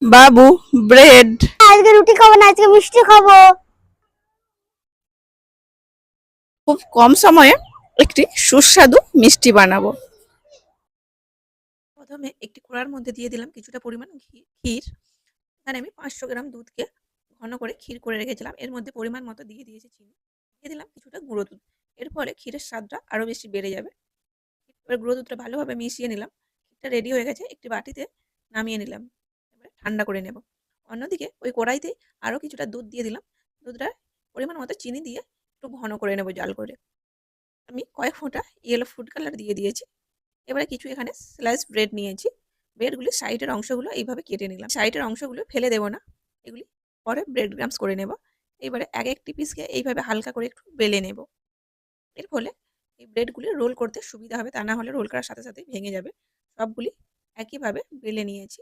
বাবু bread. আজকে রুটি খাবো না, আজকে মিষ্টি খাবো। খুব কম সময়ে একটি সুস্বাদু মিষ্টি বানাবো। প্রথমে একটি কড়ার মধ্যে দিয়ে দিলাম কিছুটা পরিমাণ ক্ষীর। এখানে আমি 500 গ্রাম দুধকে ঘন করে ক্ষীর করে রেখেছিলাম, এর মধ্যে পরিমাণ মতো দিয়ে দিয়েছি চিনি, দিয়ে দিলাম কিছুটা গুঁড়ো দুধ। এর ফলে ক্ষীরের স্বাদটা আরও বেশি বেড়ে যাবে। এবার গুঁড়ো দুধটা ভালোভাবে মিশিয়ে নিলাম। ক্ষীরটা রেডি হয়ে গেছে, একটি বাটিতে নামিয়ে নিলাম। এবারে ঠান্ডা করে নেব। অন্যদিকে ওই কড়াইতে আরও কিছুটা দুধ দিয়ে দিলাম। দুধটা পরিমাণ মতো চিনি দিয়ে একটু ঘন করে নেব জাল করে। আমি কয়েক ফোঁটা ইয়েলো ফুড কালার দিয়ে দিয়েছি। এবারে কিছু এখানে স্লাইস ব্রেড নিয়েছি। ব্রেডগুলি সাইডের অংশগুলো এইভাবে কেটে নিলাম। সাইডের অংশগুলো ফেলে দেবো না, এগুলি পরে ব্রেড ক্রাম্বস করে নেব। এবারে এক একটি পিসকে এইভাবে হালকা করে একটু বেলে নেব। এর ফলে এই ব্রেডগুলি রোল করতে সুবিধা হবে, তা না হলে রোল করার সাথে সাথেই ভেঙে যাবে। সবগুলি একইভাবে বেলে নিয়েছি।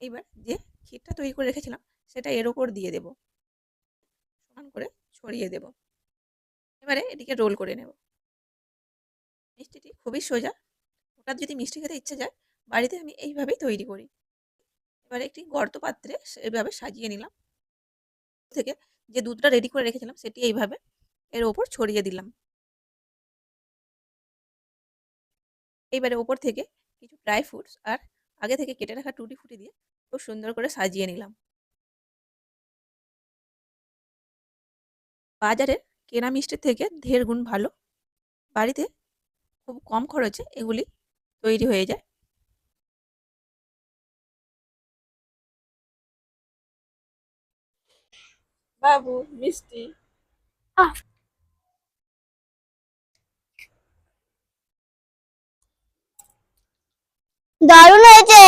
এইবার যে ক্ষীরটা তৈরি করে রেখেছিলাম সেটা এর ওপর দিয়ে দেব, সমান করে ছড়িয়ে দেব। এবারে এটিকে রোল করে নেব। মিষ্টিটি খুবই সোজা, হঠাৎ যদি মিষ্টি খেতে ইচ্ছে যায় বাড়িতে আমি এইভাবেই তৈরি করি। এবারে একটি গর্ত পাত্রে এইভাবে সাজিয়ে নিলাম। থেকে যে দুধটা রেডি করে রেখেছিলাম সেটি এইভাবে এর ওপর ছড়িয়ে দিলাম। এইবারে ওপর থেকে কিছু ড্রাই ফ্রুটস আর আগে থেকে কেটে রাখা টুটি ফুটি দিয়ে খুব সুন্দর করে সাজিয়ে নিলাম। বাজারের কেনা মিষ্টির থেকে 1.5 গুণ ভালো। বাড়িতে খুব কম খরচে এগুলি তৈরি হয়ে যায়। বাবু মিষ্টি। দারুণ হয়েছে।